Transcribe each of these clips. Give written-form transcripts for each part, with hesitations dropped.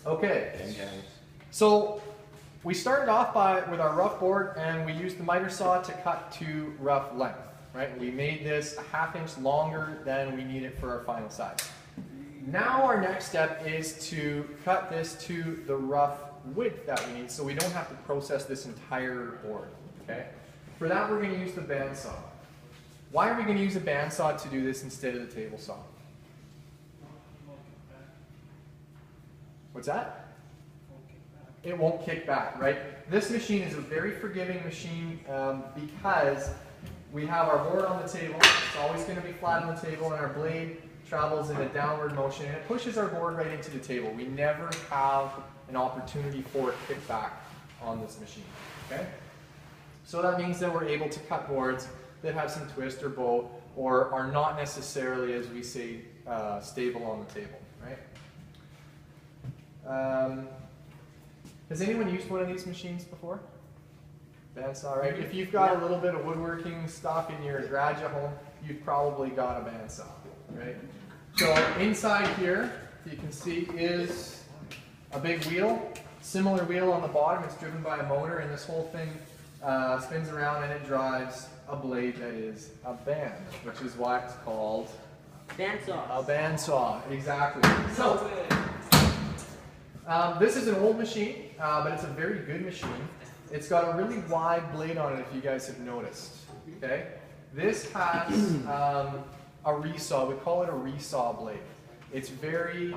Okay, so we started off with our rough board, and we used the miter saw to cut to rough length, right? We made this a 1/2 inch longer than we need it for our final size. Now our next step is to cut this to the rough width that we need, so we don't have to process this entire board, okay? For that, we're going to use the bandsaw. Why are we going to use a bandsaw to do this instead of the table saw? What's that? It won't kick back, right? This machine is a very forgiving machine because we have our board on the table. It's always going to be flat on the table, and our blade travels in a downward motion, and it pushes our board right into the table. We never have an opportunity for a kickback on this machine, okay? So that means that we're able to cut boards that have some twist or bow, or are not necessarily, as we say, stable on the table, right? Has anyone used one of these machines before? Bandsaw, right? If you've got a little bit of woodworking stuff in your garage at home, you've probably got a bandsaw, right? So inside here, you can see, is a big wheel, similar wheel on the bottom. It's driven by a motor, and this whole thing spins around, and it drives a blade that is a band, which is why it's called bandsaw. A bandsaw, exactly. So this is an old machine, but it's a very good machine. It's got a really wide blade on it, if you guys have noticed. Okay, this has a resaw. We call it a resaw blade. It's very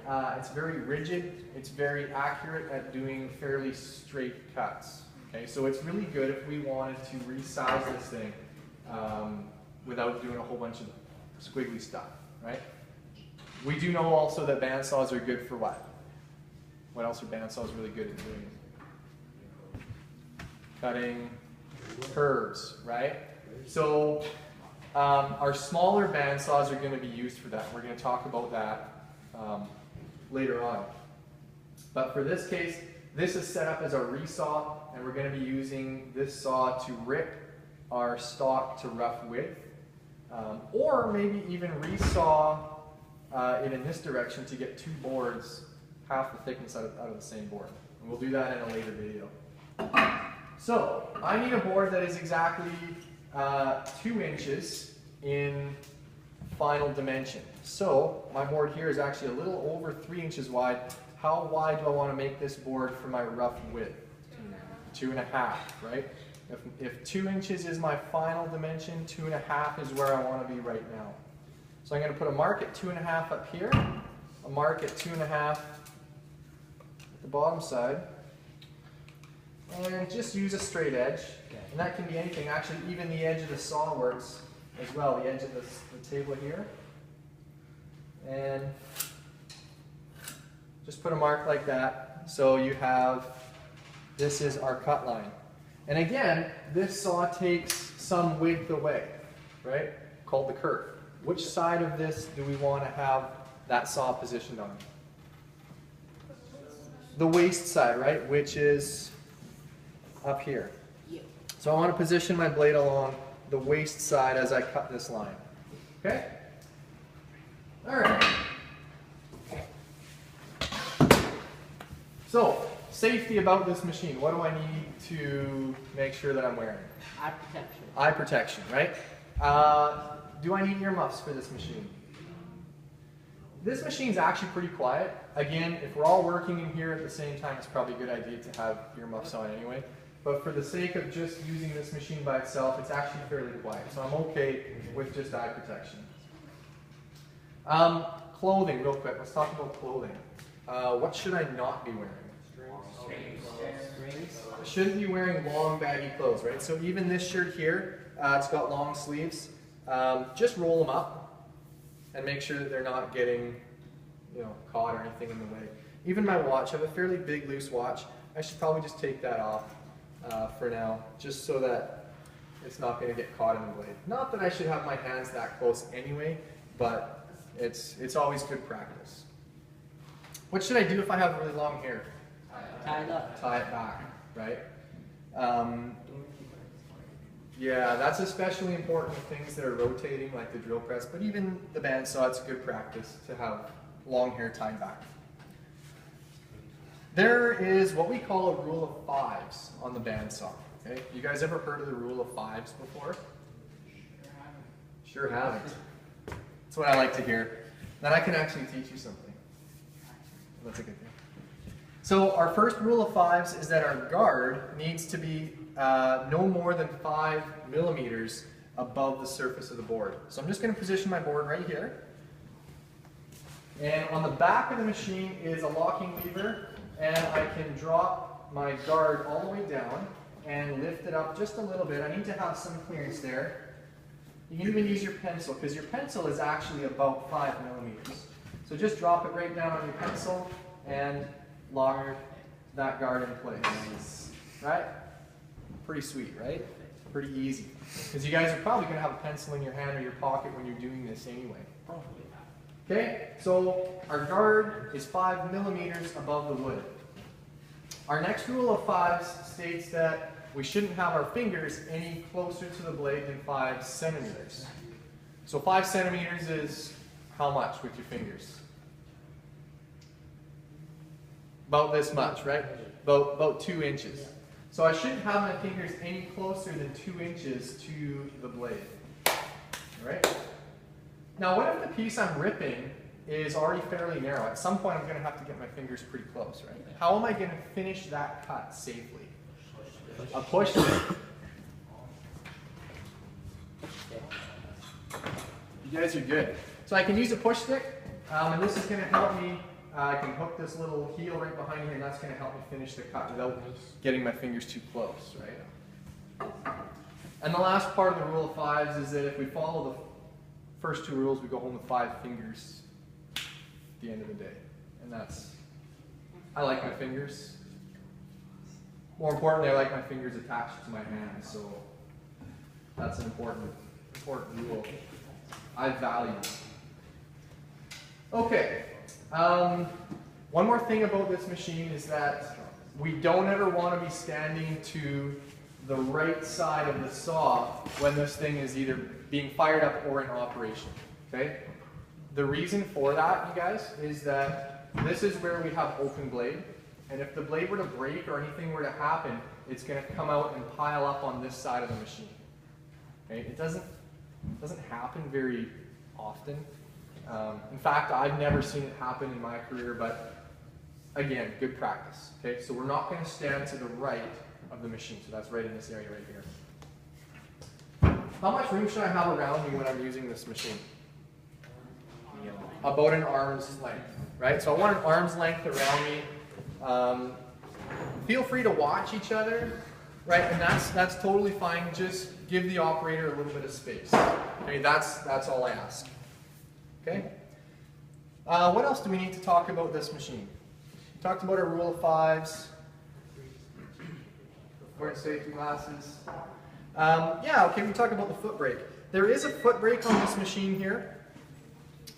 rigid. It's very accurate at doing fairly straight cuts. Okay, so it's really good if we wanted to resize this thing without doing a whole bunch of squiggly stuff, right? We do know also that bandsaws are good for what? What else are bandsaws really good at doing? Cutting curves, right? So our smaller bandsaws are going to be used for that. We're going to talk about that later on. But for this case, this is set up as a resaw, and we're going to be using this saw to rip our stock to rough width, or maybe even resaw it in this direction to get 2 boards half the thickness out of the same board. And we'll do that in a later video. So I need a board that is exactly 2 inches in final dimension. So my board here is actually a little over 3 inches wide. How wide do I want to make this board for my rough width? 2.5, right? If 2 inches is my final dimension, 2.5 is where I want to be right now. So I'm going to put a mark at 2.5 up here, a mark at 2.5 at the bottom side, and just use a straight edge. And that can be anything. Actually, even the edge of the saw works as well, the edge of the table here. And just put a mark like that, so you have, this is our cut line. And again, this saw takes some width away, right? Called the curve. Which side of this do we want to have that saw positioned on? The waist side, right? Which is up here. So I want to position my blade along the waist side as I cut this line. Okay? All right. So, safety about this machine. What do I need to make sure that I'm wearing? Eye protection. Eye protection, right? Do I need earmuffs for this machine? This machine's actually pretty quiet. Again, if we're all working in here at the same time, it's probably a good idea to have earmuffs on anyway. But for the sake of just using this machine by itself, it's actually fairly quiet. So I'm okay with just eye protection. Clothing, real quick. Let's talk about clothing. What should I not be wearing? I shouldn't be wearing long, baggy clothes, right? So even this shirt here, it's got long sleeves. Just roll them up and make sure that they're not getting, caught or anything in the way. Even my watch, I have a fairly big, loose watch. I should probably just take that off for now, just so that it's not going to get caught in the blade. Not that I should have my hands that close anyway, but it's always good practice. What should I do if I have really long hair? Tie it up. Tie it back, right? Yeah, that's especially important with things that are rotating, like the drill press, but even the bandsaw, it's good practice to have long hair tied back. There is what we call a rule of fives on the bandsaw. Okay, you guys ever heard of the rule of fives before? Sure haven't. That's what I like to hear. Then I can actually teach you something. That's a good thing. So our first rule of fives is that our guard needs to be no more than 5 millimeters above the surface of the board. So I'm just going to position my board right here. And on the back of the machine is a locking lever, and I can drop my guard all the way down and lift it up just a little bit. I need to have some clearance there. You can even use your pencil, because your pencil is actually about 5 millimeters. So just drop it right down on your pencil and lock that guard in place. Right? Pretty sweet, right? Pretty easy. Because you guys are probably going to have a pencil in your hand or your pocket when you're doing this anyway. Okay, so our guard is 5 millimeters above the wood. Our next rule of fives states that we shouldn't have our fingers any closer to the blade than 5 centimeters. So 5 centimeters is how much with your fingers? About this much, right? About 2 inches. So I shouldn't have my fingers any closer than 2 inches to the blade. All right? Now, what if the piece I'm ripping is already fairly narrow? At some point, I'm going to have to get my fingers pretty close, right? How am I going to finish that cut safely? A push stick. You guys are good. So I can use a push stick, and this is going to help me. I can hook this little heel right behind here, and that's going to help me finish the cut without getting my fingers too close, right? And the last part of the rule of fives is that if we follow the first 2 rules, we go home with 5 fingers at the end of the day. And that's, I like my fingers. More importantly, I like my fingers attached to my hands, so that's an important rule I value. Okay, one more thing about this machine is that we don't ever want to be standing to the right side of the saw when this thing is either being fired up or in operation, okay? The reason for that, you guys, is that this is where we have open blade, and if the blade were to break or anything were to happen, it's going to come out and pile up on this side of the machine. Okay? It doesn't happen very often. In fact, I've never seen it happen in my career, but again, good practice. Okay? So we're not going to stand to the right of the machine, so that's right in this area right here. How much room should I have around me when I'm using this machine? About an arm's length, right? So I want an arm's length around me. Feel free to watch each other, right? And that's totally fine. Just give the operator a little bit of space. Okay, that's all I ask. Okay. What else do we need to talk about this machine? We talked about our rule of fives. Wearing safety glasses. Yeah, okay, we talked about the foot brake. There is a foot brake on this machine here.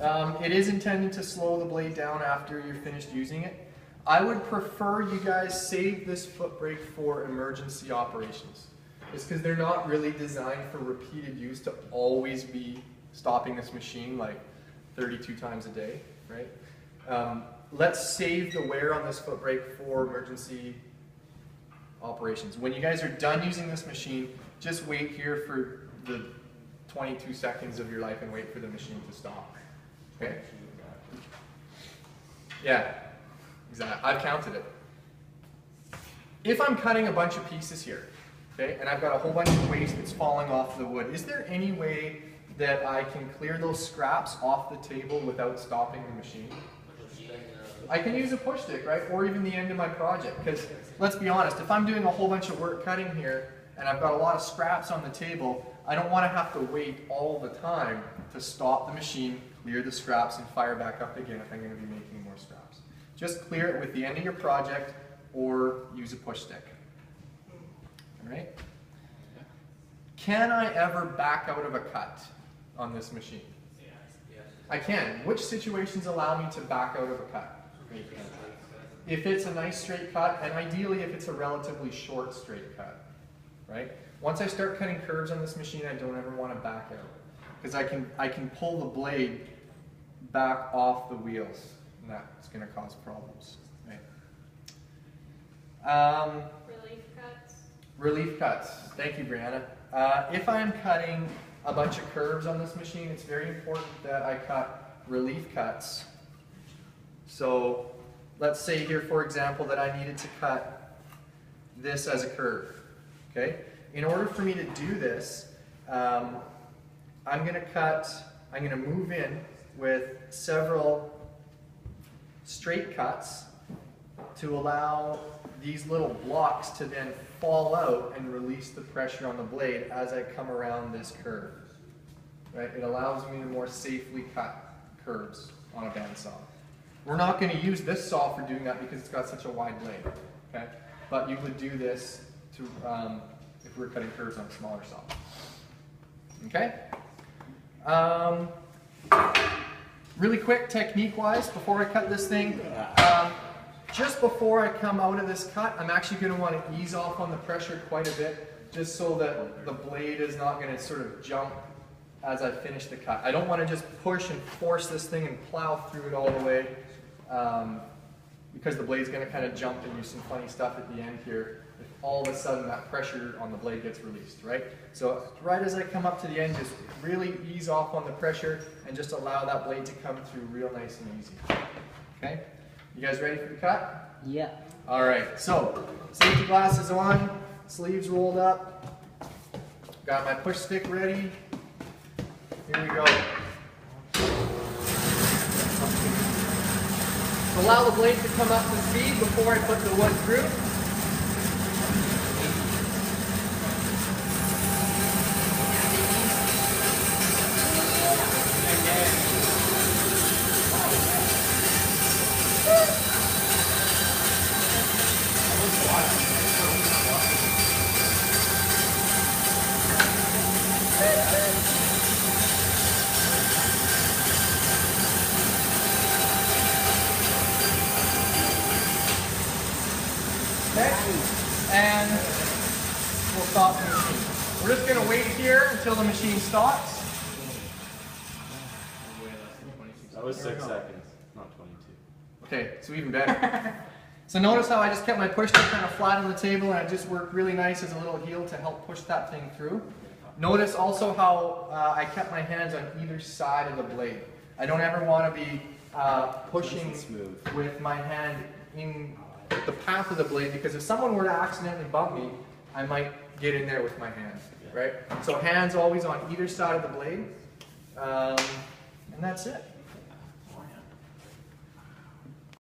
It is intended to slow the blade down after you're finished using it. I would prefer you guys save this foot brake for emergency operations. It's because they're not really designed for repeated use to always be stopping this machine like 32 times a day, right? Let's save the wear on this foot brake for emergency operations. When you guys are done using this machine, just wait here for the 22 seconds of your life and wait for the machine to stop. Okay? Yeah, exactly. I've counted it. If I'm cutting a bunch of pieces here, okay, and I've got a whole bunch of waste that's falling off the wood, is there any way that I can clear those scraps off the table without stopping the machine? I can use a push stick, right? Or even the end of my project. Because let's be honest, if I'm doing a whole bunch of work cutting here and I've got a lot of scraps on the table, I don't want to have to wait all the time to stop the machine, clear the scraps, and fire back up again if I'm going to be making more scraps. Just clear it with the end of your project or use a push stick. All right? Can I ever back out of a cut on this machine? Yes. I can. Which situations allow me to back out of a cut? If it's a nice straight cut, and ideally if it's a relatively short straight cut, right? Once I start cutting curves on this machine, I don't ever want to back out, because I can pull the blade back off the wheels, and that's going to cause problems. Right? Relief cuts. Relief cuts. Thank you, Brianna. If I'm cutting a bunch of curves on this machine, it's very important that I cut relief cuts. So let's say here, for example, that I needed to cut this as a curve. Okay? In order for me to do this, I'm going to move in with several straight cuts to allow these little blocks to then fall out and release the pressure on the blade as I come around this curve. Right? It allows me to more safely cut curves on a bandsaw. We're not going to use this saw for doing that because it's got such a wide blade. Okay? But you would do this to, if we were cutting curves on a smaller saw. Okay? Really quick technique-wise, before I cut this thing, just before I come out of this cut, I'm actually going to want to ease off on the pressure quite a bit, just so that the blade is not going to sort of jump as I finish the cut. I don't want to just push and force this thing and plow through it all the way, because the blade's going to kind of jump and do some funny stuff at the end here if all of a sudden that pressure on the blade gets released, right? So right as I come up to the end, just really ease off on the pressure and just allow that blade to come through real nice and easy. Okay? You guys ready for the cut? Yeah. All right, so safety glasses on, sleeves rolled up, got my push stick ready. Here we go. Allow the blade to come up to speed before I put the wood through. And we'll stop the machine. We're just going to wait here until the machine stops. That was 6 seconds, not 22. Okay, so even better. So notice how I just kept my push stick kind of flat on the table and it just worked really nice as a little heel to help push that thing through. Notice also how I kept my hands on either side of the blade. I don't ever want to be pushing with my hand in the path of the blade, because if someone were to accidentally bump me, I might get in there with my hand, right? So hands always on either side of the blade, and that's it.